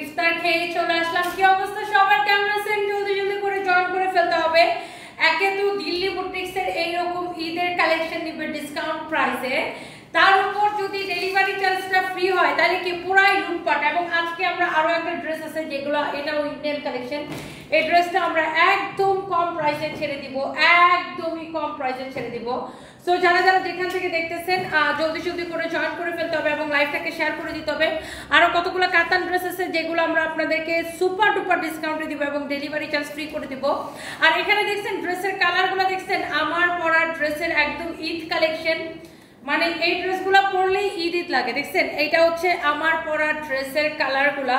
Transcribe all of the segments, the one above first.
ইফতার খেয়ে চলে আসলাম। কি অবস্থা সবার, কেমন আছেন? জলদি জলদি করে জয়েন করে ফেলতে হবে। একে তো দিল্লি বুটিক্সের এইরকম ঈদের কালেকশন নিবে ডিসকাউন্ট প্রাইসে, তার উপর যদি ডেলিভারি চার্জটা ফ্রি হয় তাহলে কি পুরাই লুটপাট। এবং আজকে আমরা আরো একটা ড্রেস আছে যেগুলো এটাও ইন্ডিয়ান কালেকশন, এই ড্রেসটা আমরা একদম কম প্রাইসে ছেড়ে দিব, একদমই কম প্রাইসে ছেড়ে দিব। সো যারা যারা যেখান থেকে দেখতেছেন জলদি জলদি করে জয়েন করে ফেলতে হবে এবং লাইভটাকে শেয়ার করে দিতে হবে। আরো কতগুলো কাতান ড্রেস আছে যেগুলো আমরা আপনাদেরকে সুপার ডুপার ডিসকাউন্টে দিব এবং ডেলিভারি চার্জ ফ্রি করে দিব। আর এখানে দেখছেন ড্রেসের কালারগুলো, দেখছেন আমার পরা ড্রেসের একদম ঈদ কালেকশন, মানে এই ড্রেসগুলো পরলেই ঈদ ঈদ লাগে। দেখছেন এইটা হচ্ছে আমার পরা ড্রেসের কালারগুলা,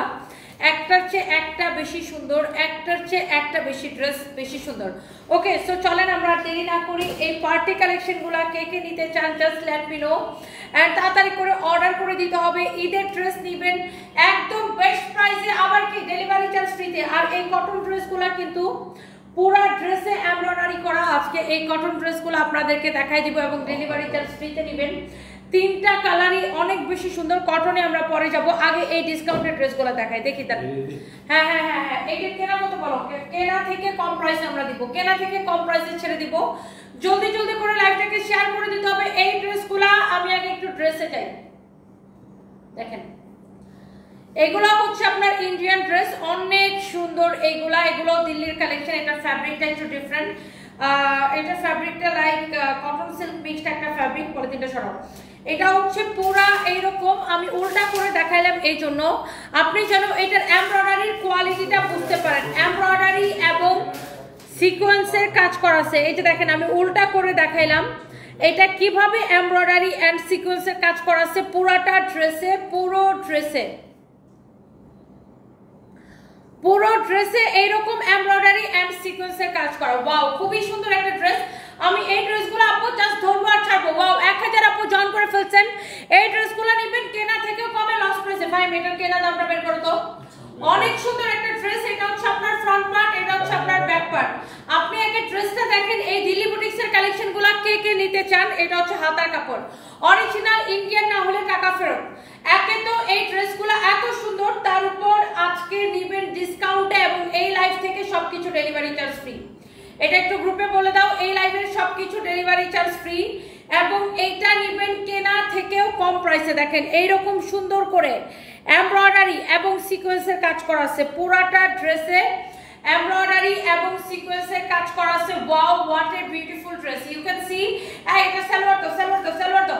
একটার চেয়ে একটা বেশি সুন্দর, একটার চেয়ে একটা বেশি ড্রেস বেশি সুন্দর। ওকে, সো চলেন আমরা দেরি না করি, এই পার্টি কালেকশনগুলো কে কে নিতে চান just let me know and তাড়াতাড়ি করে অর্ডার করে দিতে হবে। ঈদের ড্রেস নেবেন একদম বেস্ট প্রাইসে, আবার কি ডেলিভারি চার্জ ফ্রিতে। আর এই কটন ড্রেসগুলো কিন্তু পুরা ড্রেসে এমব্রয়ডারি করা। আজকে এই কটন ড্রেসগুলো আপনাদেরকে দেখাই দিব এবং ডেলিভারি চার্জ ফ্রিতে নেবেন। তিনটা কালারই অনেক বেশি সুন্দর, কটনে আমরা পরে যাব। আগে এই ডিসকাউন্টেড ড্রেসগুলো দেখাই, দেখি তার। হ্যাঁ হ্যাঁ হ্যাঁ হ্যাঁ, এইটা কেনা কত বলো? কেনা থেকে কম প্রাইসে আমরা দিব, কেনা থেকে কম প্রাইসে ছেড়ে দিব। জলদি জলদি করে লাইভটাকে শেয়ার করে দিতে হবে। এই ড্রেসগুলো আমি আগে একটু ড্রেসে যাই, দেখেন এগুলো হচ্ছে আপনার ইন্ডিয়ান ড্রেস, অনেক সুন্দর এইগুলা। এগুলো দিল্লির কালেকশন, এটা ফ্যাব্রিকটা একটু ডিফারেন্ট। এটা ফ্যাব্রিকটা লাইক কটন সিল্ক মিক্সড একটা ফ্যাব্রিক, পলিথিনটা সরাও। এটা হচ্ছে পুরা এইরকম, আমি উল্টা করে দেখাইলাম এই জন্য আপনি যেন এটার এমব্রয়ডারির কোয়ালিটিটা বুঝতে পারেন। এমব্রয়ডারি এবং সিকোয়েন্সের কাজ করা আছে, এই যে দেখেন আমি উল্টা করে দেখাইলাম এটা কিভাবে এমব্রয়ডারি এন্ড সিকোয়েন্সের কাজ করা আছে পুরাটা ড্রেসে, পুরো ড্রেসে এইরকম এমব্রয়ডারি এন্ড সিকোয়েন্সের কাজ করা। ওয়াও, খুবই সুন্দর একটা ড্রেস। আমি এই ড্রেসগুলো আপু জাস্ট ধরবো আর ছাড়বো। ওয়াও, 1000 আপু জয়েন করে ফেলছেন। এই ড্রেসগুলো নেবেন কেনা থেকেও কমে, লস প্রাইসে। ভাই এটার কেনা দামটা বের করো তো। অনেক সুন্দর একটা ড্রেস, এটা হচ্ছে আপনার ফ্রন্ট পার্ট, এটা হচ্ছে আপনার ব্যাক পার্ট। আপনি আগে ড্রেসটা দেখেন। এই দিল্লি বুটিক্সের কালেকশনগুলো কে কে নিতে চান? এটা হচ্ছে হাতার কাপড়, অরিজিনাল ইন্ডিয়ান না হলে টাকা ফেরত। একে তো এই ড্রেসগুলো এত সুন্দর, তার উপর আজকে নেবেন ডিসকাউন্টে এবং এই লাইভ থেকে সবকিছু ডেলিভারি চার্জ ফ্রি। এটা একটু গ্রুপে বলে দাও, এই লাইভের সবকিছু ডেলিভারি চার্জ ফ্রি এবং এইটা নেবেন কেনা থেকেও কম প্রাইসে। দেখেন এইরকম সুন্দর করে এমব্রয়ডারি এবং সিকোয়েন্সের কাজ করা আছে পুরাটা ড্রেসে, এমব্রয়ডারি এবং সিকোয়েন্সের কাজ করা আছে। Wow, what a beautiful dress, you can see. এটা সালোয়ার তো, সালোয়ার তো, সালোয়ার তো।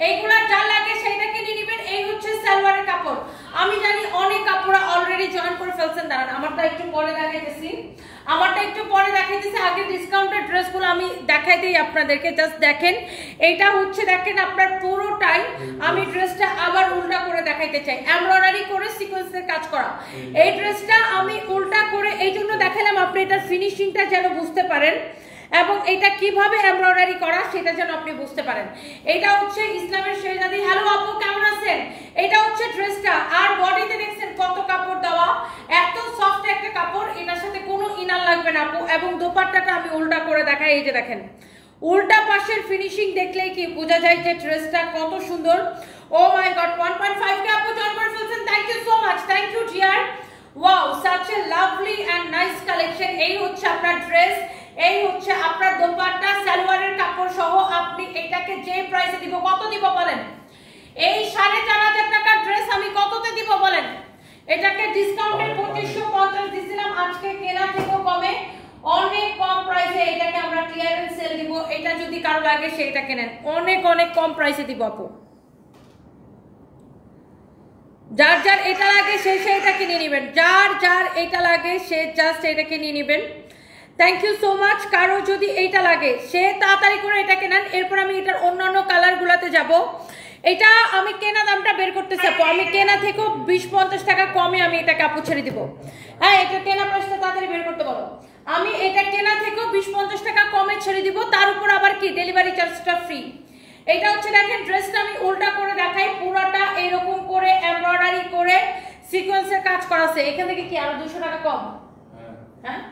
এইগুলা যা লাগে সেইটা কিনে নেবেন। এই হচ্ছে সালোয়ারের কাপড়। আমি জানি অনেক কাপড়া অলরেডি জয়েন করে ফেলছেন, দাঁড়ান আমারটা একটু পরে দেখাইতেছি, আগে ডিসকাউন্টেড ড্রেসগুলো আমি দেখাই দিই আপনাদেরকে, জাস্ট দেখেন। এইটা হচ্ছে দেখেন আপনার পুরোটাই, আমি ড্রেসটা আবার উল্টা করে দেখাইতে চাই, এমব্রয়ডারি করে সিকোয়েন্সের কাজ করা। এই ড্রেসটা আমি উল্টা করে এই জন্য দেখালাম, আপনি এটার ফিনিশিংটা যেন বুঝতে পারেন এবং এটা কিভাবে এমব্রয়ডারি করা সেটা যেন আপনি বুঝতে পারেন। এটা হচ্ছে ইসলামের শেহজাদি। হ্যালো আপু, কেমন আছেন? এটা হচ্ছে ড্রেসটা। আর বডিতে দেখছেন কত কাপড় দেওয়া, এত সফট একটা কাপড়, এটার সাথে কোনো ইনার লাগবে না আপু। এবং দোপাট্টাটা আমি উল্টা করে দেখাই, এই যে দেখেন উল্টা পাশের ফিনিশিং দেখলেই কি বোঝা যায় যে ড্রেসটা কত সুন্দর। ও মাই গড, 1.5k আপু জয়েন করে ফেলছেন, thank you so much, thank you dear. Wow, such a lovely and nice collection. এই হচ্ছে আপনার ড্রেস, এই হচ্ছে আপনার দোপাট্টা, সালোয়ারের কাপড় সহ। আপনি এটাকে যে প্রাইসে দিব, কত দিব বলেন? এই 4500 টাকার ড্রেস আমি কততে দিব বলেন? এটাকে ডিসকাউন্টে 2550 দিছিলাম, আজকে কেনা থেকেও কমে, অনেক কম প্রাইসে এটাকে আমরা ক্লিয়ারেন্স সেল দিব। এটা যদি কারো লাগে সেটা কেনেন, অনেক অনেক কম প্রাইসে দিব আপু। যার যার এটা লাগে সে এটা কিনে নেবেন, যার যার এটা লাগে সে জাস্ট এটাকে নিয়ে নেবেন। Thank you so much. কারো যদি এইটা লাগে সে তাড়াতাড়ি করে এটা কেনেন। এরপর আমি এটার অন্যান্য কালারগুলোতে যাব। এটা আমি কেনা দামটা বের করতেছি আপু, আমি কেনা থেকেও 20-50 টাকা কমে আমি এটা কাপড় ছেড়ে দিব। হ্যাঁ, এটা কেনা প্রাইসটা তাড়াতাড়ি বের করতে বলো। আমি এটা কেনা থেকেও 20-50 টাকা কমে ছেড়ে দিব, তার উপর আবার কি ডেলিভারি চার্জটা ফ্রি। এটা হচ্ছে দেখেন ড্রেসটা আমি উল্টা করে দেখাই, পুরোটা এরকম করে এমব্রয়ডারি করে সিকোয়েন্সের কাজ করা আছে। এখান থেকে কি আরো 200 টাকা কম? হ্যাঁ,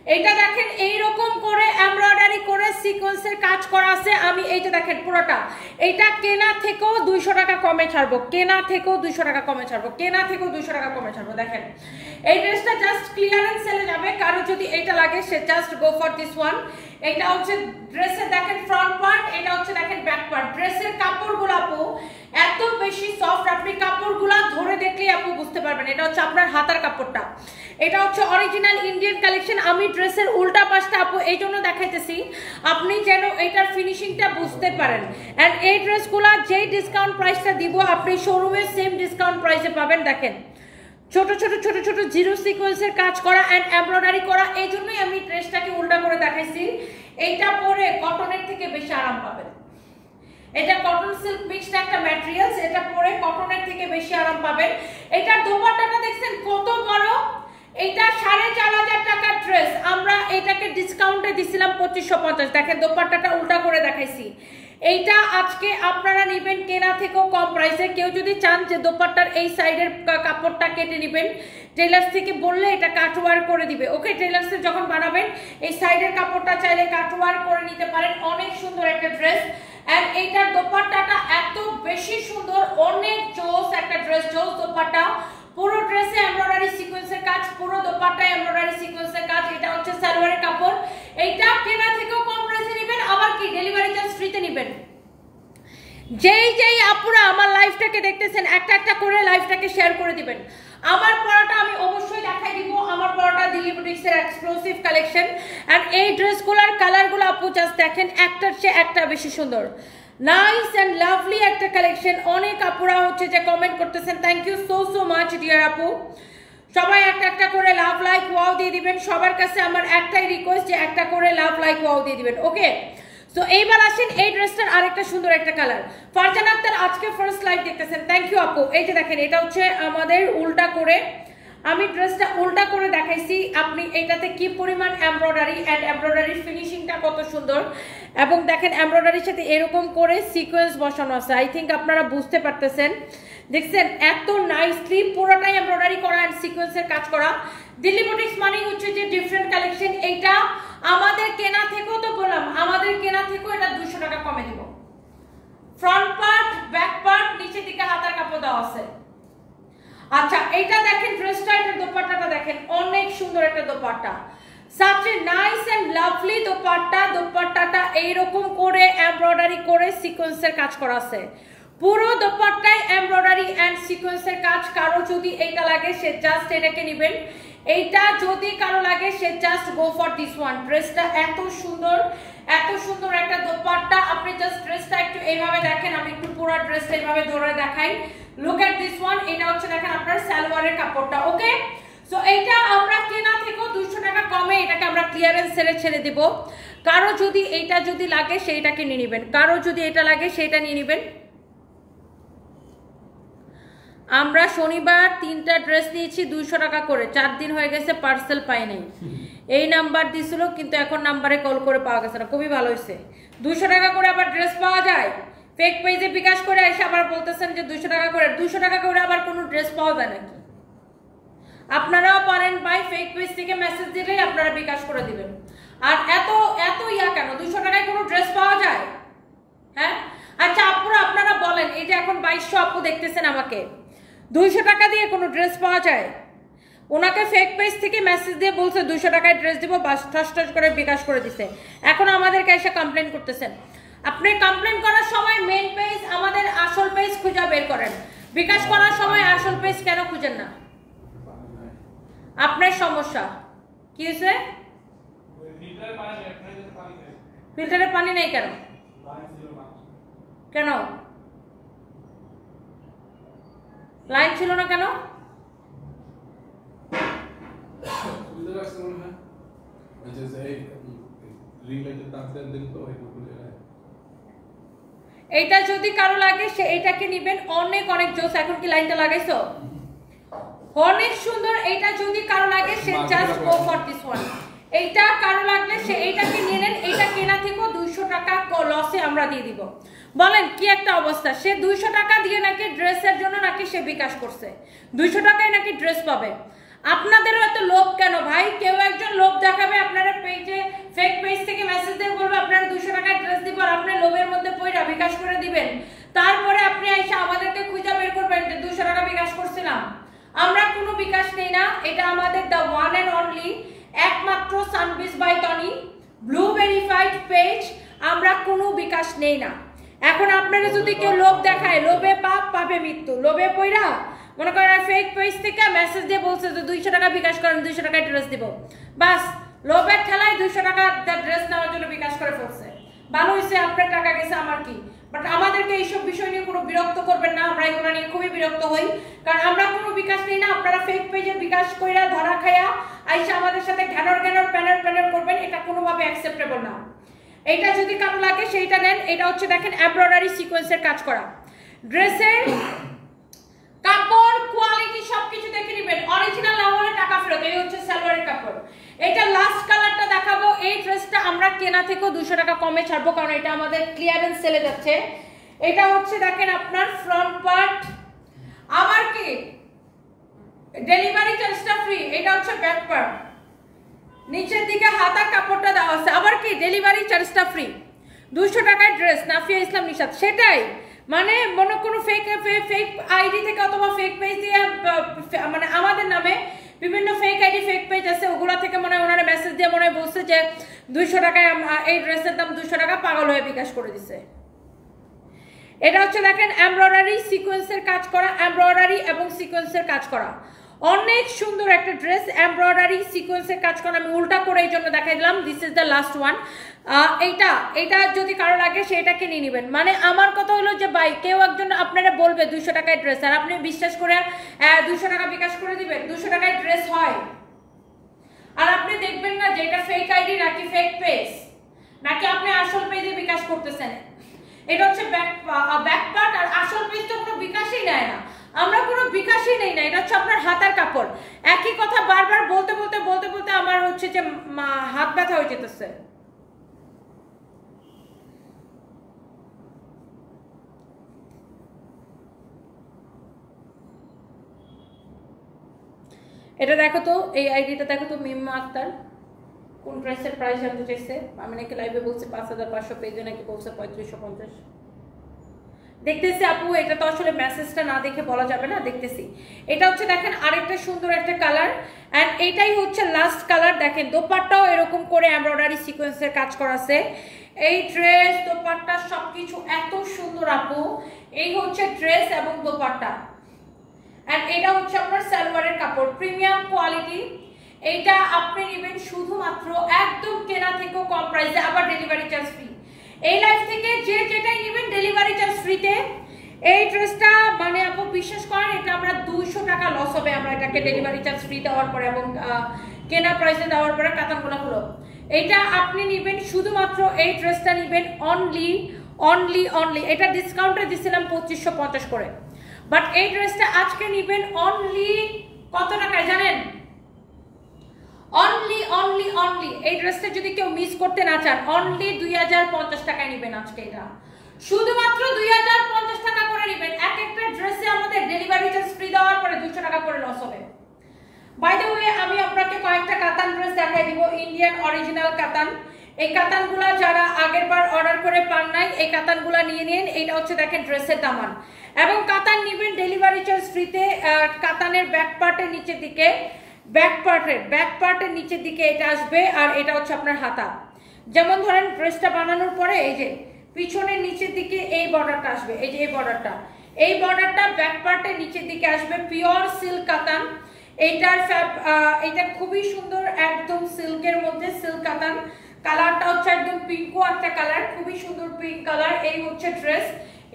এটা দেখেন এইরকম করে এমব্রয়ডারি করে সিকোয়েন্সের কাজ করা আছে। আমি এইটা দেখেন পুরোটা, এটা কেনা থেকেও 200 টাকা কমে ছাড়বো, কেনা থেকেও 200 টাকা কমে ছাড়বো, কেনা থেকেও 200 টাকা কমে ছাড়বো। দেখেন এই ড্রেসটা জাস্ট ক্লিয়ারেন্স সেলে যাবে, কারো যদি এইটা লাগে সে just go for this one. এটা হচ্ছে ড্রেসের দেখেন ফ্রন্ট পার্ট, এটা হচ্ছে দেখেন ব্যাক পার্ট। ড্রেসের কাপড়গুলো আপু এত বেশি সফট, আপনি কাপড়গুলো ধরে দেখলেই আপু বুঝতে পারবেন। এটা হচ্ছে আপনার হাতার কাপড়টা, এটা হচ্ছে অরিজিনাল ইন্ডিয়ান কালেকশন। আমি ড্রেসের উল্টা পাশটা আপু এই জন্য দেখাইতেছি আপনি যেন এটার ফিনিশিংটা বুঝতে পারেন। এন্ড এই ড্রেসগুলা যেই ডিসকাউন্ট প্রাইসটা দিব আপনি শোরুমে সেম ডিসকাউন্ট প্রাইসে পাবেন। দেখেন ছোট ছোট ছোট ছোট জিরো সিকোয়েন্সের কাজ করা এন্ড এমব্রয়ডারি করা, এই জন্যই আমি ড্রেসটাকে উল্টা করে দেখাইছি। এইটা পরে কটনের থেকে বেশি আরাম পাবেন। এটা কটন সিল্ক মিক্সড একটা ম্যাটেরিয়ালস, এটা পরে কটনের থেকে বেশি আরাম পাবেন। এটার দোপাট্টাটা দেখছেন কত বড়, এটা 4500 টাকার ড্রেস আমরা এটাকে ডিসকাউন্টে দিছিলাম 2550। দেখেন দোপাট্টাটা উল্টা করে দেখাইছি। এইটা আজকে আপনারা নেবেন কেনা থেকেও কম প্রাইসে। কেউ যদি চান যে দোপাট্টার এই সাইডের কাপড়টা কেটে নেবেন, টেলার্স থেকে বললে এটা কাটওয়ার করে দিবে। ওকে, টেলার্সে যখন বানাবেন এই সাইডের কাপড়টা চাইলে কাটওয়ার করে নিতে পারেন। অনেক সুন্দর একটা ড্রেস এন্ড এইটার দোপাট্টাটা এত বেশি সুন্দর, অনেক জোস একটা ড্রেস, জোস দোপাট্টা। পুরো ড্রেসে এমব্রয়ডারি সিকোয়েন্সের কাজ, পুরো দোপাট্টায় এমব্রয়ডারি সিকোয়েন্সের কাজ। এটা হচ্ছে সালোয়ারের কাপড়। এইটা কেনা থেকেও কম প্রাইসে নেবেন, আবার কি ডেলিভারি চার্জ ফ্রিতে নেবেন। যেই আপুরা আমার লাইভটাকে দেখতেছেন একটা একটা করে লাইভটাকে শেয়ার করে দিবেন। আমার পরাটা আমি অবশ্যই দেখাই দিব। আমার পরাটা দিল্লি বুটিক্সের এক্সক্লুসিভ কালেকশন এন্ড এই ড্রেসগুলোর কালারগুলো আপু জাস্ট দেখেন একটার চেয়ে একটা বেশি সুন্দর, নাইস এন্ড লাভলি একটা কালেকশন। অনেক আপুরা হচ্ছে যে কমেন্ট করতেছেন, thank you so so much dear আপু। সবাই একটা একটা করে লাভ লাইক ওয়াও দিয়ে দিবেন। সবার কাছে আমার একটাই রিকোয়েস্ট যে একটা করে লাভ লাইক ওয়াও দিয়ে দিবেন। ওকে, সো এইবার আসেন এই ড্রেসটার আরেকটা সুন্দর একটা কালার। ফারজান আক্তার আজকে ফার্স্ট লাইভ দেখতেছেন, থ্যাংক ইউ আপু। এই যে দেখেন এটা হচ্ছে আমাদের উল্টা করে, আমি ড্রেসটা উল্টা করে দেখাইছি। আপনি এটাতে কি পরিমাণ এমব্রয়ডারি এন্ড এমব্রয়ডারির ফিনিশিংটা কত সুন্দর, এবং দেখেন এমব্রয়ডারির সাথে এরকম করে সিকোয়েন্স বসানো আছে। আই থিঙ্ক আপনারা বুঝতে পারতেছেন, দেখছেন এত নাইসলি পুরোটাই এমব্রয়ডারি করা এন্ড সিকোয়েন্সের কাজ করা। দিল্লি বুটিক্স মানে হচ্ছে যে ডিফারেন্ট কালেকশন। এইটা আমাদের কেনা থেকেও তো বললাম, আমাদের কেনা থেকেও এটা 200 টাকা কমে দিব। ফ্রন্ট পার্ট, ব্যাক পার্ট, নিচের দিকে হাতার কাপড় দেওয়া আছে। আচ্ছা এইটা দেখেন ড্রেসটা, এটার দোপাট্টাটা দেখেন অনেক সুন্দর একটা dupatta, such a nice and lovely dupatta. দোপাট্টাটা এইরকম করে এমব্রয়ডারি করে সিকোয়েন্সের কাজ করা আছে। পুরো দোপাট্টায় এমব্রয়ডারি এন্ড সিকোয়েন্সের কাজ। কারো যদি এইটা লাগে সে জাস্ট এটাকে নেবেন, এইটা যদি কারো লাগে সে just go for this one. ড্রেসটা এত সুন্দর, এত সুন্দর একটা দোপাট্টা। আপনি জাস্ট ড্রেসটা একটু এইভাবে দেখেন, আমি একটু পুরো ড্রেসটা এইভাবে ধরে দেখাই। Look at this one. এটা হচ্ছে দেখেন আপনার সালোয়ারের কাপড়টা। ওকে, সো এইটা আমরা কেনা থেকেও 200 টাকা কমে এটাকে আমরা ক্লিয়ারেন্স সেলে ছেড়ে দেব। কারো যদি এইটা যদি লাগে সেইটাকে নিয়ে নেবেন, কারো যদি এটা লাগে সেইটা নিয়ে নেবেন। আমরা শনিবার 3টা ড্রেস নিয়েছি 200 টাকা করে, 4 দিন হয়ে গেছে পার্সেল পাই নাই। এই নাম্বার দিছিল কিন্তু এখন নাম্বারে কল করে পাওয়া গেছে না। খুবই ভালো হয়েছে, 200 টাকা করে আবার ড্রেস পাওয়া যায়। ফেক পেজে বিকাশ করে এসে আবার বলতেছেন যে 200 টাকা করে, 200 টাকা করে আবার কোনো ড্রেস পাওয়া যায় নাকি? আপনারাও পারেন ভাই, ফেক পেজ থেকে মেসেজ দিলেই আপনারা বিকাশ করে দিবেন। আর এত এত ইয়া কেন, 200 টাকায় কোনো ড্রেস পাওয়া যায়? হ্যাঁ আচ্ছা আপুরা আপনারা বলেন, এই যে এখন 2200 আপু দেখতেছেন আমাকে, 200 টাকা দিয়ে কোনো ড্রেস পাওয়া যায়? ওনাকে ফেক পেজ থেকে মেসেজ দিয়ে বলছে 200 টাকায় ড্রেস দিব, বাস ঠস ঠস করে বিকাশ করে দিছে। এখন আমাদেরকে এসে কমপ্লেন করতেছেন। আপনি কমপ্লেন করার সময় মেইন পেজ আমাদের আসল পেজ খুঁজে বের করেন, বিকাশ করার সময় আসল পেজ কেন খুঁজেন না? আপনার সমস্যা কি হয়েছে? ফিল্টারে পানি নেই কেন? কেন লাইন ছিল না কেন? এইটা যদি কারো লাগে সে এটাকে নিবেন, অনেক অনেক জোস। এখন কি লাইনটা লাগাইছো? অনেক সুন্দর। এইটা যদি কারো লাগে সে just go for this one. এইটা কারো লাগলে সে এইটাকে নিয়ে নেন। এইটা কেনা থেকেও 200 টাকা লসে আমরা দিয়ে দিব। বলেন কি একটা অবস্থা, সে 200 টাকা দিয়ে নাকি ড্রেসের জন্য নাকি সে বিকাশ করছে, 200 টাকায় নাকি ড্রেস পাবে। আপনাদেরও এত লোভ কেন ভাই? কেউ একজন লোভ দেখাবে, আপনারা পেজে ফেক পেজ থেকে মেসেজ দিয়ে বলবে আপনারা 200 টাকায় ড্রেস দিব, আর আপনি লোভের মধ্যে পয়রা বিকাশ করে দিবেন। তারপরে আপনি এসে আমাদেরকে খুঁজে বের করবেন যে 200 টাকা বিকাশ করছিলাম। আমরা কোনো বিকাশ নেই না, এটা আমাদের দ্য ওয়ান এন্ড অনলি একমাত্র Sunbiz by Tony blue verified page. আমরা কোনো বিকাশ নেই না। এখন আপনারা যদি কেউ লোভ দেখায়, লোভে পাপ পাপে মৃত্যু, লোভে পয়রা মনে করেন ফেক পেজ থেকে মেসেজ দিয়ে বলছে যে 200 টাকা বিকাশ করেন, 200 টাকায় ড্রেস দিব, বাস লোভের ঠেলায় 200 টাকা ড্রেস নেওয়ার জন্য বিকাশ করে ফেলছে। ভালো হয়েছে, আপনার টাকা গেছে, আমার কি। বাট আমাদেরকে এইসব বিষয় নিয়ে কোনো বিরক্ত করবেন না, আমরা এগুলো নিয়ে খুবই বিরক্ত হই, কারণ আমরা কোনো বিকাশ নেই না। আপনারা ফেক পেজে বিকাশ কইরা ধরা খাইয়া আইসা আমাদের সাথে ঘ্যানর প্যানার করবেন, এটা কোনোভাবে অ্যাকসেপ্টেবল না। এইটা যদি কারো লাগে সেইটা নেন। এটা হচ্ছে দেখেন এমব্রয়ডারি সিকোয়েন্সের কাজ করা ড্রেসের কাপড় কোয়ালিটি সবকিছু দেখে নেবেন, অরিজিনাল না হলে টাকা ফেরত। এই হচ্ছে সালোয়ারের কাপড়। এটা লাস্ট কালারটা দেখাবো। এই ড্রেসটা আমরা কেনা থেকেও 200 টাকা কমে ছাড়বো, কারণ এটা আমাদের ক্লিয়ারেন্স সেলে যাচ্ছে। এটা হচ্ছে দেখেন আপনার ফ্রন্ট পার্ট, আবার কি ডেলিভারি চার্জটা ফ্রি। এটা হচ্ছে ব্যাক পার্ট, নিচের দিকে হাতার কাপড়টা দেওয়া আছে, আবার কি ডেলিভারি চার্জটা ফ্রি। 200 টাকায় ড্রেস, নাফিয়া ইসলাম নিশাত। সেটাই মানে মনে কোনো ফেক আইডি থেকে অথবা ফেক পেজ দিয়ে, মানে আমাদের নামে বিভিন্ন ফেক আইডি ফেক পেজ আছে, ওগুলা থেকে মনে হয় ওনারা মেসেজ দিয়ে মনে হয় বলছে যে 200 টাকায় এই ড্রেসের দাম 200 টাকা, পাগল হয়ে বিকাশ করে দিছে। এটা হচ্ছে দেখেন এমব্রয়ডারি সিকোয়েন্সের কাজ করা, এমব্রয়ডারি এবং সিকোয়েন্সের কাজ করা, অনেক সুন্দর একটা ড্রেস। এমব্রয়ডারি সিকোয়েন্সের কাজ করা, আমি উল্টা করে এই জন্য দেখাই দিলাম। This is the last one. এইটা যদি কারো লাগে সেটাকে নিয়ে নেবেন। মানে আমার কথা হলো যে ভাই কেউ একজন আপনারা বলবে 200 টাকায় ড্রেস, আর আপনি বিশ্বাস করে 200 টাকা বিকাশ করে দিবেন। 200 টাকায় ড্রেস হয়, আর আপনি দেখবেন না যে এটা ফেক আইডি নাকি ফেক পেজ, নাকি আপনি আসল পেজে বিকাশ করতেছেন। এটা হচ্ছে ব্যাক পার্ট, আর আসল পেজ তো কোনো বিকাশই নেয় না, আমরা কোনো বিকাশই নেই না। এটা হচ্ছে আপনার হাতার কাপড়। একই কথা বারবার বলতে বলতে আমার হচ্ছে যে হাত ব্যথা হয়ে যেতেছে। এটা দেখো তো, এই আইডিটা দেখো তো, মিম্মা আক্তার। কোন ড্রেসের প্রাইস জানতে চাইছে? আমি নাকি লাইভে বলছি 5500, পেজে নাকি বলছে 3550। দেখতেছি আপু, এটা তো আসলে মেসেজটা না দেখে বলা যাবে না, দেখতেছি। এটা হচ্ছে দেখেন আরেকটা সুন্দর একটা কালার, এন্ড এইটাই হচ্ছে লাস্ট কালার। দেখেন দোপাট্টাও এরকম করে এমব্রয়ডারি সিকোয়েন্সের কাজ করা আছে। এই ড্রেস দোপাট্টা সবকিছু এত সুন্দর আপু। এই হচ্ছে ড্রেস এবং দোপাট্টা, এন্ড এটা হচ্ছে আপনার সালোয়ারের কাপড়, প্রিমিয়াম কোয়ালিটি। এইটা আপনি নেবেন শুধুমাত্র একদম কেনা থেকেও কম প্রাইসে, আবার ডেলিভারি চার্জ ফ্রি। এই লাইফ থেকে যে যেটাই নেবেন ডেলিভারি চার্জ ফ্রিতে। এই ড্রেসটা মানে আপু বিশ্বাস করেন, এটা আমরা 200 টাকা লস হবে আমরা এটাকে ডেলিভারি চার্জ ফ্রি দেওয়ার পরে এবং কেনা প্রাইসে দেওয়ার পরে কাতানগুলো। এইটা আপনি নেবেন শুধুমাত্র, এই ড্রেসটা নেবেন অনলি এটা ডিসকাউন্টে দিছিলাম 2550 করে, বাট এই ড্রেসটা আজকে নেবেন অনলি কত টাকায় জানেন? অনলি এই ড্রেসটা যদি কেউ মিস করতে না চান, অনলি 2050 টাকায় নেবেন আজকে। এটা শুধুমাত্র 2050 টাকা করে নেবেন। এক একটা ড্রেসে আমাদের ডেলিভারি চার্জ ফ্রি দেওয়ার পরে 200 টাকা করে লস হবে। বাই দ্য ওয়ে, আমি আপনাকে কয়েকটা কাতান ড্রেস দেখাই দিব, ইন্ডিয়ান অরিজিনাল কাতান। এই কাতানগুলা যারা আগের বার অর্ডার করে পান নাই, এই কাতানগুলা নিয়ে নিন। এইটা হচ্ছে দেখেন ড্রেসের দামান, এবং কাতান নেবেন ডেলিভারি চার্জ ফ্রিতে। কাতানের ব্যাক পার্টের নিচের দিকে, ব্যাক পার্টের নিচের দিকে এটা আসবে, আর এটা হচ্ছে আপনার হাতা। যেমন ধরেন ড্রেসটা বানানোর পরে এই যে পিছনের নিচের দিকে এই বর্ডারটা আসবে, এই যে এই বর্ডারটা ব্যাক পার্টের নিচের দিকে আসবে, পিওর সিল্ক কাতান। এইটা খুবই সুন্দর, একদম সিল্কের মধ্যে সিল্ক কাতান। কালারটা হচ্ছে একদম পিঙ্কো একটা কালার, খুবই সুন্দর পিঙ্ক কালার। এই হচ্ছে ড্রেস,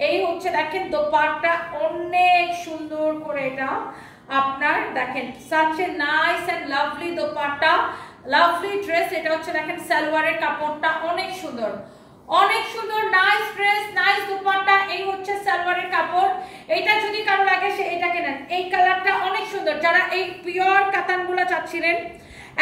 এই হচ্ছে দেখেন দোপাট্টা, অনেক সুন্দর করে এটা আপনার দেখেন, such a nice and lovely dupatta, lovely dress. এটা হচ্ছে দেখেন সালোয়ারের কাপড়টা অনেক সুন্দর, নাইস ড্রেস, নাইস দোপাট্টা। এই হচ্ছে সালোয়ারের কাপড়। এটা যদি কারো লাগে সে এটাকে নেন। এই কালারটা অনেক সুন্দর, যারা এই পিওর কাতানগুলো চাচ্ছিলেন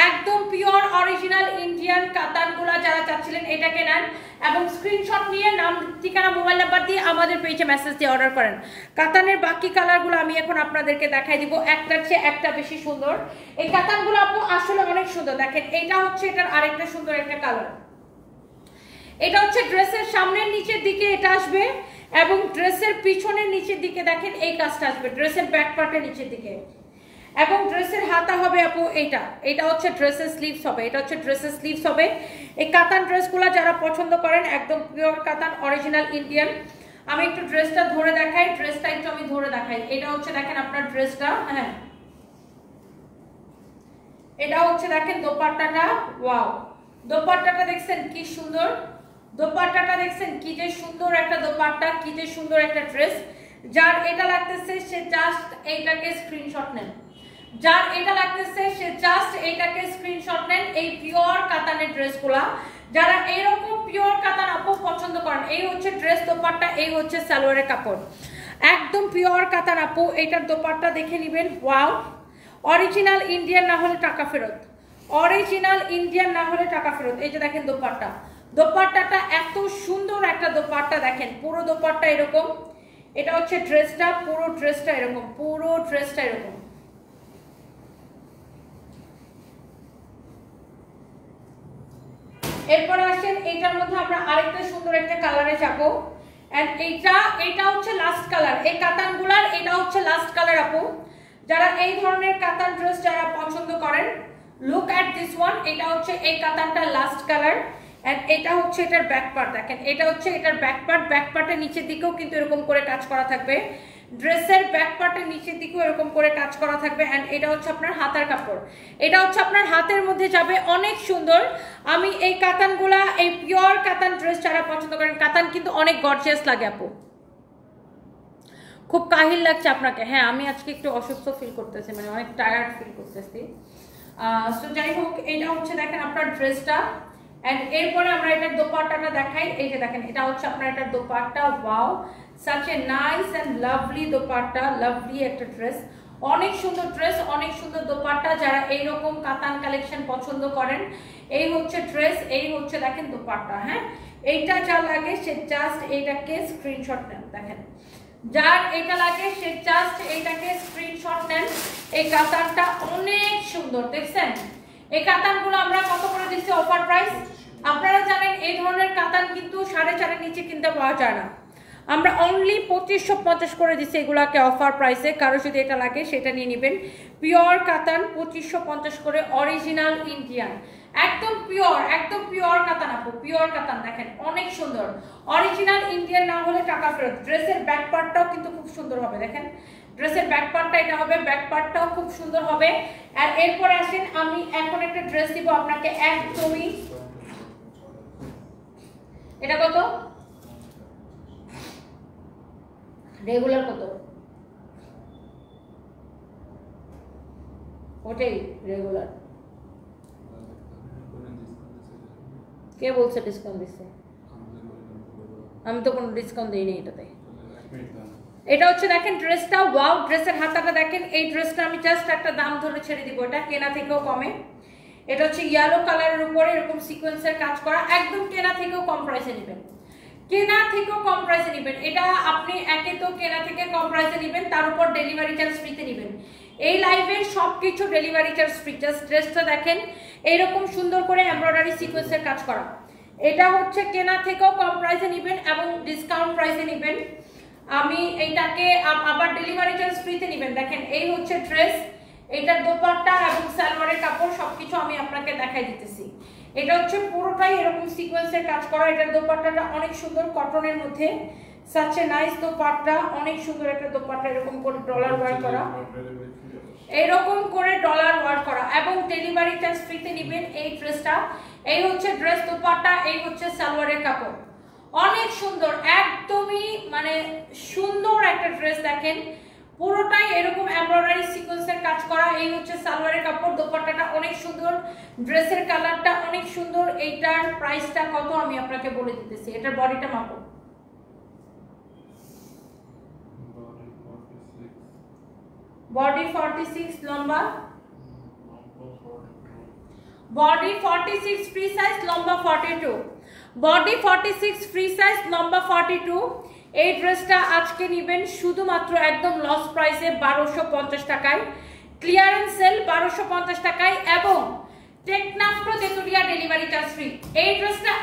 একদম পিওর অরিজিনাল ইন্ডিয়ান কাতানগুলা যারা চাচ্ছিলেন এটাকে নেন এবং স্ক্রিনশট নিয়ে নাম ঠিকানা মোবাইল নাম্বার দিয়ে আমাদের পেজে মেসেজ দিয়ে অর্ডার করেন। কাতানের বাকি কালারগুলো আমি এখন আপনাদেরকে দেখাই দিব, একটার চেয়ে একটা বেশি সুন্দর। এই কাতানগুলো আপু আসলে অনেক সুন্দর। দেখেন এটা হচ্ছে এটার আরেকটা সুন্দর একটা কালার। এটা হচ্ছে ড্রেসের সামনের নিচের দিকে এটা আসবে এবং ড্রেসের পিছনের নিচের দিকে দেখেন এই কাজটা আসবে, ড্রেসের ব্যাক পার্টের নিচের দিকে। এবং ড্রেসের হাতা হবে আপু এটা হচ্ছে ড্রেসের স্লিভস হবে, এটা হচ্ছে ড্রেসের স্লিভস হবে। এই কাতান ড্রেসগুলো যারা পছন্দ করেন একদম পিওর কাতান অরিজিনাল ইন্ডিয়ান। আমি একটু ড্রেসটা ধরে দেখাই, ড্রেসটা একটু আমি ধরে দেখাই। এটা হচ্ছে দেখেন আপনার ড্রেসটা, হ্যাঁ এটা হচ্ছে দেখেন দোপাট্টাটা, ওয়াও দোপাট্টাটা দেখছেন কি সুন্দর, দোপাট্টাটা দেখছেন কি যে সুন্দর একটা দোপাট্টা, কি যে সুন্দর একটা ড্রেস। যার এটা লাগতেছে সে জাস্ট এইটাকে স্ক্রিনশট নেন, যার এটা লাগতেছে সে জাস্ট এইটাকে স্ক্রিনশট নেন। এই পিওর কাতানের ড্রেসগুলা যারা এইরকম পিওর কাতান আপু পছন্দ করেন, এই হচ্ছে ড্রেস দোপাট্টা, এই হচ্ছে সালোয়ারের কাপড়, একদম পিওর কাতান আপু। এইটার দোপাট্টা দেখে নেবেন, ওয়াও অরিজিনাল ইন্ডিয়ান না হলে টাকা ফেরত, অরিজিনাল ইন্ডিয়ান না হলে টাকা ফেরত। এই যে দেখেন দোপাট্টা, দোপাট্টাটা এত সুন্দর একটা দোপাট্টা, দেখেন পুরো দোপাট্টা এরকম। এটা হচ্ছে ড্রেসটা, পুরো ড্রেসটা এরকম, পুরো ড্রেসটা এরকম। এরপর আসেন এইটার মধ্যে আমরা আরেকটা সুন্দর একটা কালারে যাবো, এন্ড এইটা হচ্ছে লাস্ট কালার এই কাতানগুলার, এটা হচ্ছে লাস্ট কালার আপু। যারা এই ধরনের কাতান ড্রেস যারা পছন্দ করেন, লুক এট দিস ওয়ান। এটা হচ্ছে এই কাতানটা লাস্ট কালার এন্ড এটা হচ্ছে এটার ব্যাক পার্ট, দেখেন এটা হচ্ছে এটার ব্যাক পার্ট। ব্যাক পার্টের নিচের দিকেও কিন্তু এরকম করে কাজ করা থাকবে, ড্রেসের ব্যাক পার্টের নিচের দিকেও এরকম করে কাজ করা থাকবে এন্ড এটা হচ্ছে আপনার হাতার কাপড়, এটা হচ্ছে আপনার হাতের মধ্যে যাবে, অনেক সুন্দর। আমি এই কাতানগুলা, এই পিওর কাতান ড্রেস যারা পছন্দ করেন, কাতান কিন্তু অনেক গর্জিয়াস লাগে আপু, খুব কাহিল লাগছে আপনাকে? হ্যাঁ আমি আজকে একটু অসুস্থ ফিল করতেছি, মানে অনেক টায়ার্ড ফিল করতেছি। সো যাই হোক, এটা হচ্ছে দেখেন আপনার ড্রেসটা এন্ড এরপরে আমরা এটার দোপাট্টাটা দেখাই। এই যে দেখেন এটা হচ্ছে আপনার এটার dupatta, wow such a nice and lovely dupatta, lovely একটা ড্রেস, অনেক সুন্দর ড্রেস, অনেক সুন্দর দোপাট্টা। যারা এইরকম কাতান কালেকশন পছন্দ করেন, এই হচ্ছে ড্রেস, এই হচ্ছে দেখেন দোপাট্টা। হ্যাঁ এইটা যা লাগে সে জাস্ট এইটাকে স্ক্রিনশট নেন, দেখেন যার এটা লাগে সে জাস্ট এইটাকে স্ক্রিনশট নেন। এই কাতানটা অনেক সুন্দর, দেখছেন? এই কাতানগুলো আমরা কত করে দিচ্ছি অফার প্রাইস? আপনারা জানেন এই ধরনের কাতান কিন্তু 4.5 নিচে কিনতে পাওয়া যায় না, আমরা অনলি 2550 করে দিচ্ছি এগুলাকে অফার প্রাইসে। কারো যদি এটা লাগে সেটা নিয়ে নেবেন। পিওর কাতান 2550 করে, অরিজিনাল ইন্ডিয়ান, একদম পিওর কাতান আপু, পিওর কাতান। দেখেন অনেক সুন্দর, অরিজিনাল ইন্ডিয়ান না হলে টাকা ফেরত। ড্রেসের ব্যাক পার্টটাও কিন্তু খুব সুন্দর হবে, দেখেন ড্রেসের ব্যাক পার্টটা এটা হবে, ব্যাক পার্টটাও খুব সুন্দর হবে। আর এরপর আসেন আমি এখন একটা ড্রেস দিব আপনাকে, একদমই এটা কত রেগুলার, কত ওটাই রেগুলার। কে বলছে ডিসকাউন্ট দিচ্ছে? আমি তো কোনো ডিসকাউন্ট দিইনি এটাতে। এটা হচ্ছে দেখেন ড্রেসটা, ওয়াও ড্রেসের হাতাটা দেখেন। এই ড্রেসটা আমি জাস্ট একটা দাম ধরে ছেড়ে দিব, এটা কেনা থেকেও কমে। এটা হচ্ছে ইয়েলো কালারের উপরে এরকম সিকোয়েন্সের কাজ করা, একদম কেনা থেকেও কম প্রাইসে নেবেন, কেনা থেকেও কম প্রাইসে নেবেন। এটা আপনি একে তো কেনা থেকে কম প্রাইসে নেবেন, তার উপর ডেলিভারি চার্জ ফ্রিতে নেবেন। এই লাইভের সবকিছু ডেলিভারি চার্জ ফ্রি। জাস্ট ড্রেসটা দেখেন এইরকম সুন্দর করে এমব্রয়ডারি সিকোয়েন্সের কাজ করা, এটা হচ্ছে কেনা থেকেও কম প্রাইসে নেবেন এবং ডিসকাউন্ট প্রাইসে নেবেন। আমি এইটাকে আবার ডেলিভারি চার্জ ফ্রিতে নেবেন। দেখেন এই হচ্ছে ড্রেস, এটার দোপাট্টা এবং সালোয়ারের কাপড় সবকিছু আমি আপনাকে দেখাই দিতেছি। এটা হচ্ছে পুরোটাই এরকম সিকোয়েন্সের কাজ করা। এটার দোপাট্টাটা অনেক সুন্দর, কটনের মধ্যে, সাচ এ নাইস দোপাট্টা, অনেক সুন্দর একটা দোপাট্টা, এরকম করে ডলার ওয়ার্ক করা, এরকম করে ডলার ওয়ার্ক করা এবং ডেলিভারি চার্জ ফ্রিতে নেবেন এই ড্রেসটা। এই হচ্ছে ড্রেস দোপাট্টা, এই হচ্ছে সালোয়ারের কাপড়, অনেক সুন্দর, একদমই মানে সুন্দর একটা ড্রেস। দেখেন পুরোটাই এরকম এমব্রয়ডারি সিকোয়েন্সের কাজ করা। এই হচ্ছে সালোয়ারের কাপড়, দোপাট্টাটা অনেক সুন্দর, ড্রেসের কালারটা অনেক সুন্দর। এইটার প্রাইসটা কত আমি আপনাকে বলে দিতেছি। এটার বডিটা মাপো, বডি 46, লম্বা বডি 46 ফ্রি সাইজ, লম্বা 42, বডি 46 ফ্রি সাইজ, লম্বা 42। এই ড্রেসটা আজকে নেবেন শুধুমাত্র একদম লস প্রাইসে 1250 টাকায়, ক্লিয়ারেন্স সেল 1250 টাকায়, এবং Teknaf to Tetulia delivery charge free. এই ড্রেসটা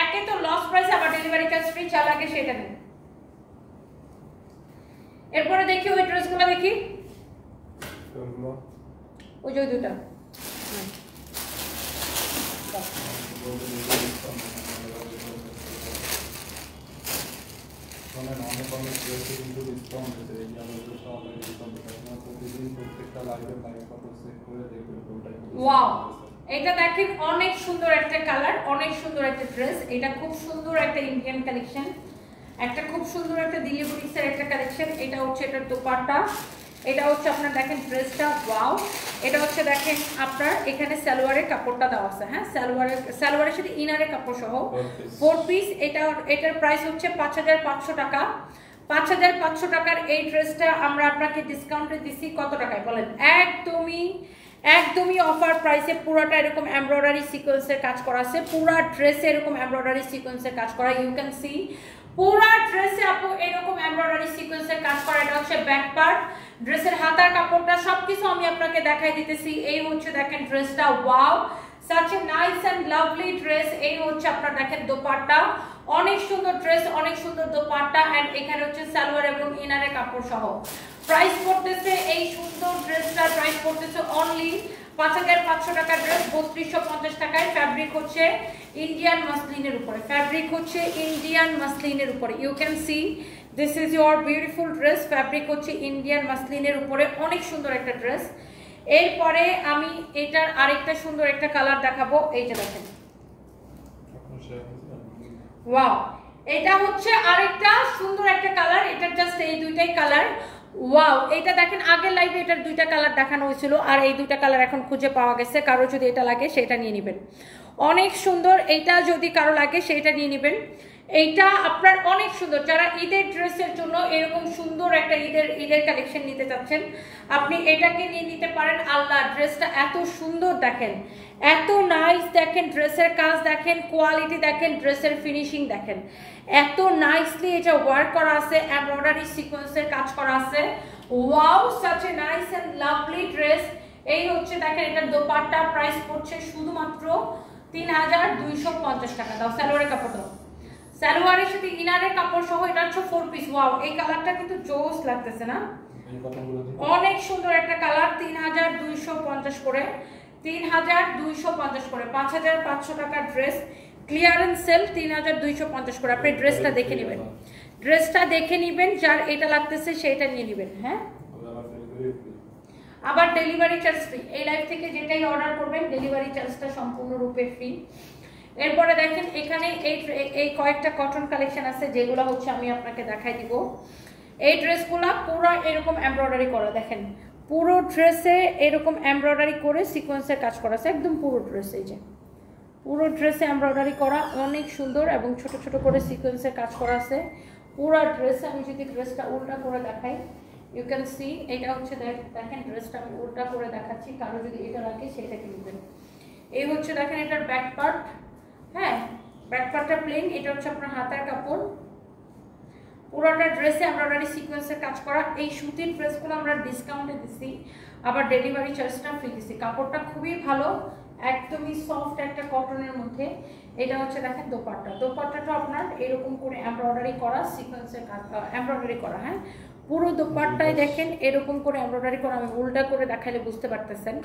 একে তো লস প্রাইসে, আবার ডেলিভারি চার্জ ফ্রি, যা লাগে সেটা নেন। এরপরে দেখি ওই ড্রেসগুলো, দেখি ওই যে দুটো ওয়াও, এটা দেখেন অনেক সুন্দর একটা কালার, অনেক সুন্দর একটা ড্রেস। এটা খুব সুন্দর একটা ইন্ডিয়ান কালেকশন, একটা খুব সুন্দর একটা দিল্লি বুটিক্সের একটা কালেকশন। এটা হচ্ছে এটার দোপাট্টা, এটা হচ্ছে আপনার দেখেন ড্রেসটা ওয়াও। এটা হচ্ছে দেখেন আপনার এখানে সালোয়ারের কাপড়টা দেওয়া আছে, হ্যাঁ সালোয়ারের সাথে ইনারের কাপড় সহ 4 পিস। এটার প্রাইস হচ্ছে 5500 টাকা। 5500 টাকার এই ড্রেসটা আমরা আপনাকে ডিসকাউন্টে দিছি কত টাকায় বলেন? একদমই অফার প্রাইসে। পুরোটা এরকম এমব্রয়ডারি সিকোয়েন্সের কাজ করা আছে, পুরো ড্রেসে এরকম এমব্রয়ডারি সিকোয়েন্সের কাজ করা, ইউ ক্যান সি পুরো ড্রেসে আপু এরকম এমব্রয়ডারি সিকোয়েন্সের কাজ করা। এটা হচ্ছে ব্যাক পার্ট, ড্রেসের হাতার কাপড়টা সবকিছু আমি আপনাকে দেখাই দিতেছি। এই হচ্ছে দেখেন ড্রেসটা, wow such a nice and lovely dress। এই হচ্ছে আপনার দেখেন দোপাট্টা, অনেক সুন্দর ড্রেস, অনেক সুন্দর দোপাট্টা, এন্ড এখানে হচ্ছে সালোয়ার এবং ইনারের কাপড় সহ। প্রাইস পড়তেছে এই সুন্দর ড্রেসটার প্রাইস পড়তেছে অনলি 5500 টাকা ড্রেস, 3250 টাকায়। ফ্যাব্রিক হচ্ছে ইন্ডিয়ান মাসলিনের উপরে, ফ্যাব্রিক হচ্ছে ইন্ডিয়ান মাসলিনের উপরে, you can see this is your beautiful dress. Fabric হচ্ছে ইন্ডিয়ান মাসলিনের উপরে, অনেক সুন্দর একটা ড্রেস। এরপরে আমি এটার আরেকটা সুন্দর একটা কালার দেখাবো, এই যে দেখেন ওয়াও, এটা হচ্ছে আরেকটা সুন্দর একটা কালার। এটার জাস্ট এই দুইটাই কালার, ওয়াও। এটা দেখেন আগের লাইভে এটার দুইটা কালার দেখানো হয়েছিল, আর এই দুইটা কালার এখন খুঁজে পাওয়া গেছে। কারো যদি এটা লাগে সেটা নিয়ে নেবেন, অনেক সুন্দর। এইটা যদি কারো লাগে সেটা নিয়ে নেবেন, এইটা আপনার অনেক সুন্দর। যারা ঈদের ড্রেসের জন্য এরকম সুন্দর একটা ঈদের কালেকশন নিতে চাচ্ছেন, আপনি এটাকে নিয়ে নিতে পারেন। আল্লাহ, ড্রেসটা এত সুন্দর দেখেন, এত নাইস দেখেন, ড্রেসের কাজ দেখেন, কোয়ালিটি দেখেন, ড্রেসের ফিনিশিং দেখেন, এত নাইসলি এটা ওয়ার্ক করা আছে, এমব্রয়ডারি সিকোয়েন্সের কাজ করা আছে, wow such a nice and lovely dress. এই হচ্ছে দেখেন এটার দোপাট্টা, প্রাইস পড়ছে শুধুমাত্র 3250 টাকা। দাও সালোয়ারের কাপড় দাও, সালোয়ারের সাথে ইনারের কাপড় সহ। এটা হচ্ছে 4 পিস, ওয়াও। এই কালারটা কিন্তু জোস লাগতেছে না? অনেক সুন্দর একটা কালার। 3250 করে, 3250 করে, 5500 টাকার ড্রেস, ক্লিয়ারেন্স সেল 3250 করে। আপনি ড্রেসটা দেখে নেবেন, ড্রেসটা দেখে নেবেন, যার এটা লাগতেছে সেটা নিয়ে নেবেন। হ্যাঁ, আবার ডেলিভারি চার্জ ফ্রি। এই লাইভ থেকে যেটাই অর্ডার করবেন ডেলিভারি চার্জটা সম্পূর্ণরূপে ফ্রি। এরপরে দেখেন এখানে এই কয়েকটা কটন কালেকশন আছে, যেগুলো হচ্ছে আমি আপনাকে দেখাই দিব। এই ড্রেসগুলো পুরো এরকম এমব্রয়ডারি করা, দেখেন পুরো ড্রেসে এরকম এমব্রয়ডারি করে সিকোয়েন্সের কাজ করা আছে, একদম পুরো ড্রেস। এই যে পুরো ড্রেসে এমব্রয়ডারি করা, অনেক সুন্দর, এবং ছোট ছোট করে সিকোয়েন্সের কাজ করা আছে পুরো ড্রেসে। আমি যদি ড্রেসটা উল্টা করে দেখাই, ইউ ক্যান সি এটা হচ্ছে দেখেন ড্রেসটা আমি উল্টা করে দেখাচ্ছি, কারো যদি এটা লাগে সেটাকে নেবেন। এই হচ্ছে দেখেন এটার ব্যাক পার্ট, হ্যাঁ ব্যাক পার্টটা প্লেন। এটা হচ্ছে আপনার হাতার কাপড়, পুরোটা ড্রেসে এমব্রয়ডারি সিকোয়েন্সের কাজ করা। এই সুতির ড্রেসগুলো আমরা ডিসকাউন্টে দিচ্ছি, আবার ডেলিভারি চার্জটা ফ্রি দিচ্ছি। কাপড়টা খুবই ভালো, একদমই সফট একটা কটনের মধ্যে। এটা হচ্ছে দেখেন দোপাট্টা, দোপাট্টাটা আপনার এরকম করে এমব্রয়ডারি করা, সিকোয়েন্সের কাজ এমব্রয়ডারি করা, হ্যাঁ পুরো দোপাট্টায় দেখেন এরকম করে এমব্রয়ডারি করা। আমি উল্টা করে দেখালে বুঝতে পারতেছেন।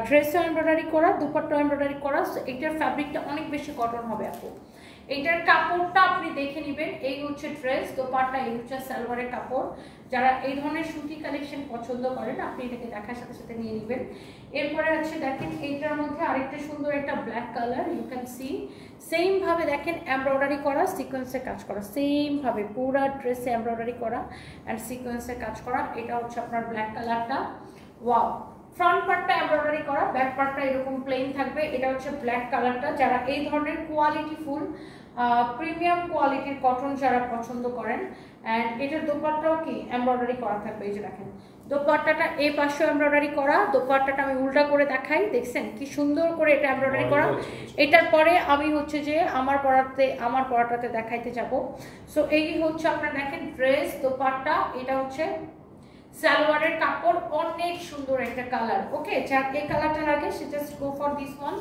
ড্রেসও এমব্রয়ডারি করা, দুপাট্টাও এমব্রয়ডারি করা। এটার ফ্যাব্রিকটা অনেক বেশি কটন হবে আপু। এটার কাপড়টা আপনি দেখে নেবেন। এই হচ্ছে ড্রেস, দোপাট্টা, এই হচ্ছে সালোয়ারের কাপড়। যারা এই ধরনের সুতি কালেকশন পছন্দ করেন আপনি এটাকে দেখার সাথে সাথে নিয়ে নেবেন। এরপরে হচ্ছে দেখেন এইটার মধ্যে আরেকটা সুন্দর একটা black colour, you can see same ভাবে দেখেন এমব্রয়ডারি করা, সিকোয়েন্সে কাজ করা, সেম ভাবে পুরো ড্রেসে এমব্রয়ডারি করা অ্যান্ড সিকোয়েন্সে কাজ করা। এটা হচ্ছে আপনার ব্ল্যাক কালারটা, ওয়াও। ফ্রন্ট পার্টটা এমব্রয়ডারি করা, ব্যাক পার্টটা এরকম প্লেন থাকবে। এটা হচ্ছে ব্ল্যাক কালারটা। যারা এই ধরনের কোয়ালিটি ফুল প্রিমিয়াম কোয়ালিটির কটন যারা পছন্দ করেন, অ্যান্ড এটার দোপাট্টাও কি এমব্রয়ডারি করা থাকবে। এই যে দেখেন দোপাট্টাটা এই পাশে এমব্রয়ডারি করা, দোপাট্টাটা আমি উল্টা করে দেখাই, দেখছেন কি সুন্দর করে এটা এমব্রয়ডারি করা। এটার পরে আমি হচ্ছে যে আমার পরাটাতে দেখাইতে যাব। সো এই হচ্ছে আপনারা দেখেন ড্রেস, দোপাট্টা, এটা হচ্ছে সালোয়ারের কাপড়, অনেক সুন্দর একটা কালার। ওকে, যার এই কালারটা লাগে সে just go for this one.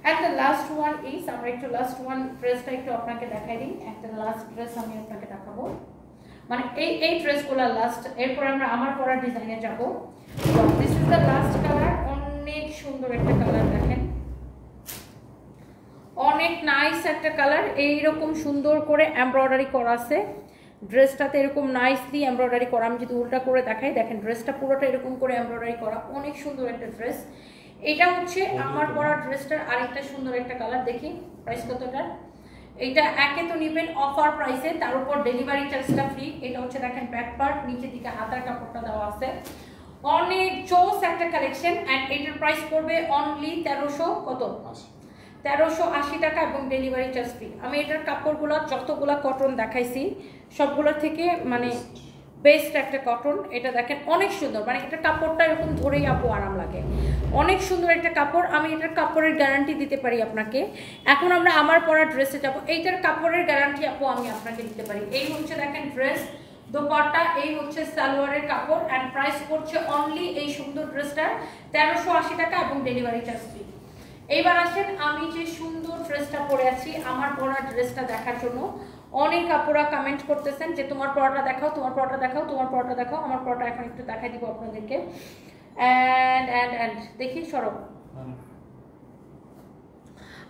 And the last one is, আমরা একটু লাস্ট ওয়ান ড্রেসটা একটু আপনাকে দেখাই দিই। একটা লাস্ট ড্রেস আমি আপনাকে দেখাবো, মানে এই ড্রেসগুলো লাস্ট, এরপর আমরা আমার পরা ডিজাইনে যাব। This is the last colour, অনেক সুন্দর একটা কালার দেখেন, অনেক নাইস একটা কালার। এইরকম সুন্দর করে এমব্রয়ডারি করা আছে ড্রেসটাতে, এরকম নাইসলি এমব্রয়ডারি করা। আমি যদি উল্টা করে দেখাই, দেখেন ড্রেসটা পুরোটা এরকম করে এমব্রয়ডারি করা, অনেক সুন্দর একটা ড্রেস। এটা হচ্ছে আমার পরা ড্রেসটার আরেকটা সুন্দর একটা কালার। দেখি প্রাইস কতটা। এটা একে তো নেবেন অফার প্রাইসে, তার উপর ডেলিভারি চার্জটা ফ্রি। এটা হচ্ছে দেখেন ব্যাক পার্ট, নিচের দিকে হাতার কাপড়টা দেওয়া আছে, অনেক জোস একটা কালেকশন। অ্যান্ড এটার প্রাইস পড়বে অনলি 1300 কত 1380 টাকা এবং ডেলিভারি চার্জ ফ্রি। আমি এটার কাপড়গুলো যতগুলো কটন দেখাইছি সবগুলোর থেকে মানে বেস্ট একটা কটন। এটা দেখেন অনেক সুন্দর, মানে এটা কাপড়টা এরকম ধরেই আপু আরাম লাগে, অনেক সুন্দর একটা কাপড়। আমি এটার কাপড়ের গ্যারান্টি দিতে পারি আপনাকে। এখন আমরা আমার পরা ড্রেসে যাব, এইটার কাপড়ের গ্যারান্টি আপু আমি আপনাকে দিতে পারি। এই হচ্ছে দেখেন ড্রেস, দোপাট্টা, এই হচ্ছে সালোয়ারের কাপড়। অ্যান্ড প্রাইস পড়ছে অনলি এই সুন্দর ড্রেসটার 1380 টাকা এবং ডেলিভারি চার্জ ফ্রি। এইবার আসেন, আমি যে সুন্দর ড্রেসটা পরে আছি, আমার পরা ড্রেসটা দেখার জন্য অনেক আপুরা কমেন্ট করতেছেন যে তোমার পরাটা দেখাও, তোমার পরাটা দেখাও, তোমার পরাটা দেখাও। আমার পরাটা এখন একটু দেখাই দিব আপনাদেরকে। এন্ড দেখি সরব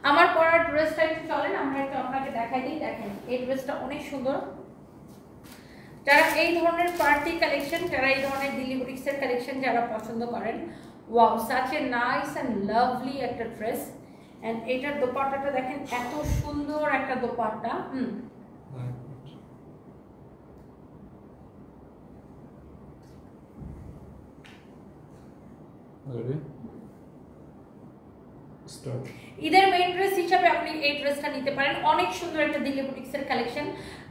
আমার পরা ড্রেসটা একটু চলেন আমরা একটু আপনাকে দেখাই দিই। দেখেন এই ড্রেসটা অনেক সুন্দর। যারা এই ধরনের পার্টি কালেকশন, যারা এই ধরনের দিল্লি বুটিক্সের কালেকশন যারা পছন্দ করেন, wow such a nice and lovely একটা ড্রেস। অ্যান্ড এটার দোপাট্টাটা দেখেন এত সুন্দর একটা দোপাট্টা। ঈদের মেইন ড্রেস হিসাবে আপনি এই ড্রেসটা নিতে পারেন, অনেক সুন্দর একটা দিল্লি বুটিক্সের কালেকশন।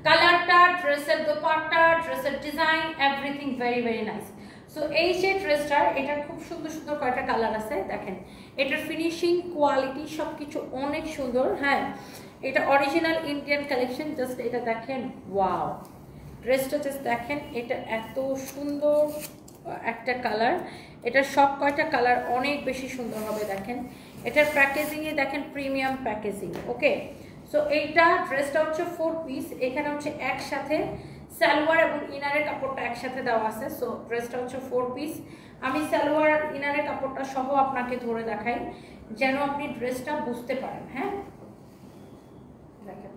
কালারটা, ড্রেসের দোপাট্টা, ড্রেসের design, everything very very nice. So এই যে ড্রেসটার, এটার খুব সুন্দর সুন্দর কয়েকটা কালার আছে দেখেন, এটার ফিনিশিং কোয়ালিটি সবকিছু অনেক সুন্দর। হ্যাঁ, এটা অরিজিনাল ইন্ডিয়ান কালেকশন। জাস্ট এটা দেখেন, ওয়াও ড্রেসটা জাস্ট দেখেন, এটা এত সুন্দর একটা কালার। এটার সব কয়টা কালার অনেক বেশি সুন্দর হবে। দেখেন এটার প্যাকেজিংয়ে দেখেন প্রিমিয়াম প্যাকেজিং। ওকে, সো এইটা ড্রেসটা হচ্ছে 4 পিস। এখানে হচ্ছে একসাথে সালোয়ার এবং ইনারের কাপড়টা একসাথে দেওয়া আছে। সো ড্রেসটা হচ্ছে 4 পিস। আমি সালোয়ার আর ইনারের কাপড়টা সহ আপনাকে ধরে দেখাই যেন আপনি ড্রেসটা বুঝতে পারেন। হ্যাঁ, দেখেন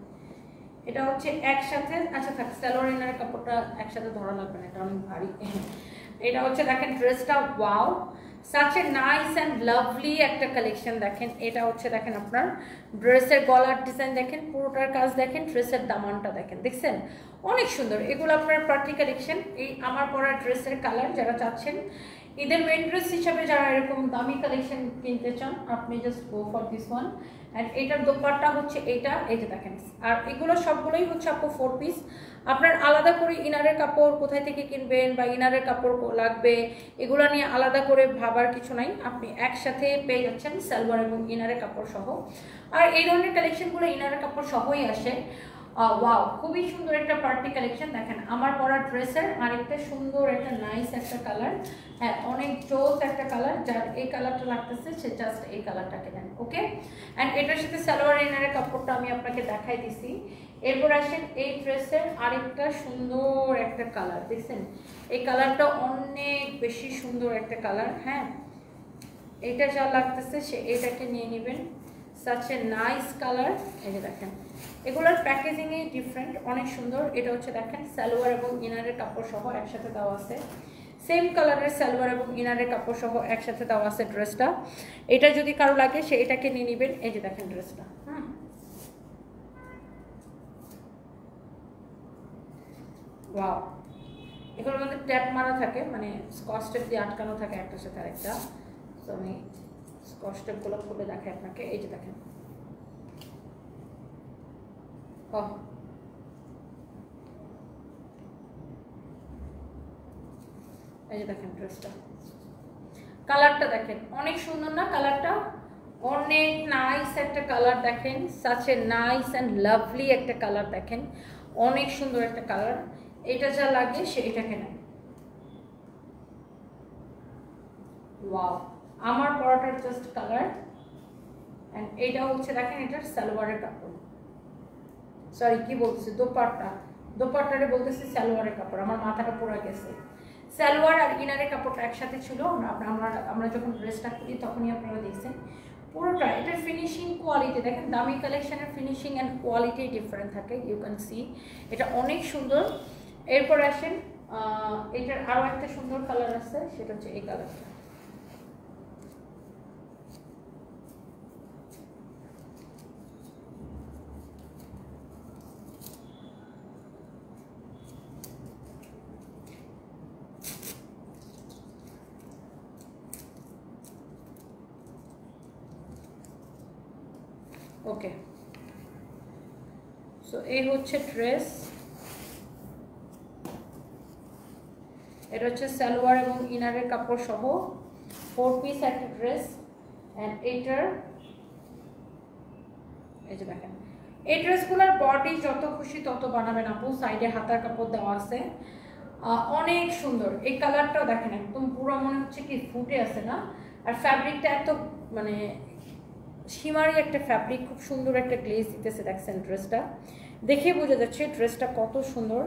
এটা হচ্ছে একসাথে, আচ্ছা থাক, সালোয়ার ইনারের কাপড়টা একসাথে ধরা লাগবে না, এটা অনেক ভারী। এটা হচ্ছে দেখেন ড্রেসটা, wow such a nice and lovely একটা কালেকশন। দেখেন এটা হচ্ছে দেখেন আপনার ড্রেসের গলার ডিজাইন দেখেন, পুরোটার কাজ দেখেন, ড্রেসের দামানটা দেখেন, দেখছেন অনেক সুন্দর। এগুলো আপনার পার্টি কালেকশন। এই আমার পরা ড্রেসের কালার যারা চাচ্ছেন ঈদের মেন ড্রেস হিসাবে, যারা এরকম দামি কালেকশন কিনতে চান, আপনি just go for this one. And এটার দোপাট্টা হচ্ছে এটা, এই যে দেখেন। আর এগুলো সবগুলোই হচ্ছে আপু 4 পিস। আপনার আলাদা করে ইনারের কাপড় কোথায় থেকে কিনবেন বা ইনারের কাপড় লাগবে এগুলো নিয়ে আলাদা করে ভাবার কিছু নাই, আপনি একসাথে পেয়ে যাচ্ছেন সালোয়ার এবং ইনারের কাপড় সহ। আর এই ধরনের কালেকশনগুলো ইনারের কাপড় সহই আসে। ওয়াও, খুবই সুন্দর একটা পার্টি কালেকশন। দেখেন আমার পরা ড্রেসের আরেকটা সুন্দর একটা নাইস একটা কালার। হ্যাঁ, অনেক জোস একটা কালার। যার এই কালারটা লাগতেছে সে জাস্ট এই কালারটাকে নেন। ওকে, অ্যান্ড এটার সাথে সালোয়ার ইনারের কাপড়টা আমি আপনাকে দেখাই দিছি। এরপর আসেন এই ড্রেসের আরেকটা সুন্দর একটা কালার, দেখছেন এই কালারটা অনেক বেশি সুন্দর একটা কালার। হ্যাঁ, এটা যা লাগতেছে সে এটাকে নিয়ে নেবেন, সাচ এ নাইস কালার। এই যে দেখেন এগুলোর প্যাকেজিংয়ে ডিফারেন্ট, অনেক সুন্দর। এটা হচ্ছে দেখেন সালোয়ার এবং ইনারের কাপড় সহ একসাথে দেওয়া আছে, সেম কালারের সালোয়ার এবং ইনারের কাপড় সহ একসাথে দেওয়া আছে ড্রেসটা। এটা যদি কারো লাগে সে এটাকে নিয়ে নেবেন। এই যে দেখেন ড্রেসটা, ওয়াও, এগুলোর মধ্যে ট্যাপ মারা থাকে, মানে স্কচ টেপ দিয়ে আটকানো থাকে একটার সাথে আরেকটা। তো আমি স্কচ টেপগুলো খুলে দেখাই আপনাকে। এই যে দেখেন, এই যে দেখেন ড্রেসটা, কালারটা দেখেন অনেক সুন্দর না? কালারটা অনেক নাইস একটা কালার দেখেন, such a nice and lovely একটা কালার দেখেন, অনেক সুন্দর একটা কালার। এটা যা লাগে সেইটাকে নেন। ওয়াও, আমার পরাটার জাস্ট কালার। অ্যান্ড এটা হচ্ছে দেখেন এটার সালোয়ারের কাপড়, সরি কি বলতেছি, দোপাট্টা, দোপাট্টারে বলতেছি সালোয়ারের কাপড়, আমার মাথাটা পুরো গেছে। সালোয়ার আর ইনারের কাপড়টা একসাথে ছিল, আমরা যখন ড্রেসটা করি তখনই আপনারা দেখছেন পুরোটা। এটার ফিনিশিং কোয়ালিটি দেখেন, দামি কালেকশনের ফিনিশিং অ্যান্ড কোয়ালিটি ডিফারেন্ট থাকে, ইউ ক্যান সি। এটা অনেক সুন্দর। এরপর আসেন এটার আরও একটা সুন্দর কালার আছে, সেটা হচ্ছে এই কালারটা। ওকে, সো এই হচ্ছে ড্রেস, এটা হচ্ছে সালোয়ার এবং ইনারের কাপড় সহ 4 পিস একটা ড্রেস। অ্যান্ড এইটার এই যে দেখেন, এই ড্রেসগুলোর বডি যত খুশি তত বানাবেন আপু, সাইডে হাতার কাপড় দেওয়া আছে, অনেক সুন্দর। এই কালারটাও দেখেন একদম পুরো মনে হচ্ছে কি ফুটে আছে না? আর ফ্যাব্রিকটা এত মানে শিমারি একটা ফ্যাব্রিক, খুব সুন্দর একটা গ্লেজ দিতেছে দেখছেন। ড্রেসটা দেখে বোঝা যাচ্ছে ড্রেসটা কত সুন্দর।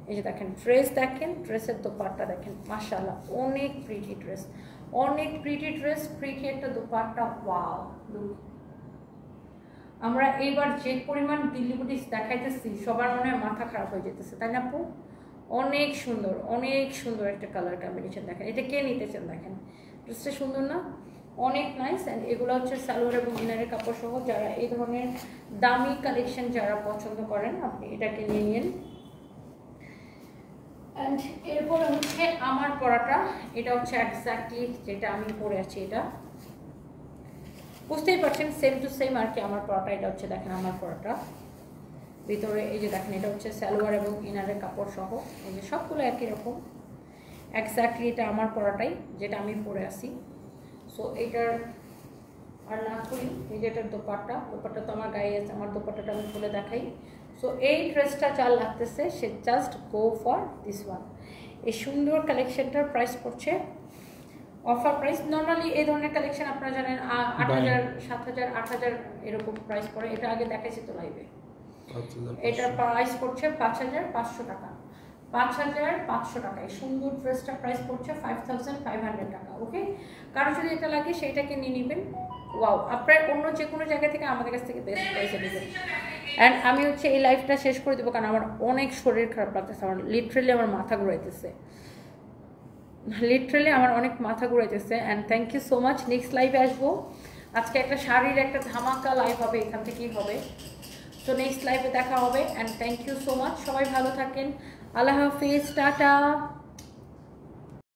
এই যে দেখেন ড্রেস, দেখেন ড্রেসের দোপাট্টা দেখেন, মাশাআল্লাহ অনেক প্রিটি ড্রেস, অনেক প্রিটি ড্রেস, প্রিটি একটা দোপাট্টা। ওয়াও, আমরা এইবার যে পরিমাণ দিল্লি বুটিক্স দেখাইতেছি সবার মনে হয় মাথা খারাপ হয়ে যেতেছে, তাই না আপু? অনেক সুন্দর, অনেক সুন্দর একটা কালার কম্বিনেশন দেখেন। এটা কে নিতেছেন দেখেন, ড্রেসটা সুন্দর না? অনেক নাইস। অ্যান্ড এগুলো হচ্ছে সালোয়ার এবং ইনারের কাপড় সহ। যারা এই ধরনের দামি কালেকশন যারা পছন্দ করেন আপনি এটাকে নিয়ে নিন। অ্যান্ড এরপরে হচ্ছে আমার পরাটা, এটা হচ্ছে এক্স্যাক্টলি যেটা আমি পরে আছি, এটা বুঝতেই পারছেন সেম টু সেম আর কি আমার পরাটা। এটা হচ্ছে দেখেন আমার পরাটা, ভিতরে এই যে দেখেন এটা হচ্ছে সালোয়ার এবং ইনারের কাপড় সহ, এই যে সবগুলো একই রকম এক্স্যাক্টলি। এটা আমার পরাটাই যেটা আমি পরে আসি। সো এটার আর না করি, এই যে এটার দোপাট্টা, দোপাট্টা তো আমার গায়ে আছে, আমার দোপাট্টাটা আমি খুলে দেখাই। সো এই ড্রেসটা যা লাগতেছে সে just go for this one. এই সুন্দর কালেকশনটার প্রাইস পড়ছে অফার প্রাইস। নর্মালি এই ধরনের কালেকশন আপনারা জানেন 8,000, 7,000, 8,000 এরকম প্রাইস পড়ে। এটা আগে দেখাইছি তো লাইভে। এটার প্রাইস পড়ছে 5,500 টাকা, 5,500 টাকা। এই সুন্দর ড্রেসটা প্রাইস পড়ছে 5,500 টাকা। ওকে, কারো যদি এটা লাগে সেইটাকে নিয়ে নেবেন। ওয়াও, আপনার অন্য যে কোনো জায়গা থেকে আমাদের কাছ থেকে বেস্ট প্রাইসে নেবেন। অ্যান্ড আমি হচ্ছে এই লাইফটা শেষ করে দেবো, কারণ আমার অনেক শরীর খারাপ লাগতেছে, আমার লিটারেলি আমার মাথা ঘুরাইতেছে, লিটারেলি আমার অনেক মাথা ঘুরাইতেছে। And thank you so much. Next লাইভে আসবো, আজকে একটা শাড়ির একটা ধামাকা লাইভ হবে, এখান থেকেই হবে। তো নেক্সট লাইভে দেখা হবে। And thank you so much, সবাই ভালো থাকেন, আল্লাহ হাফিজ, টাটা।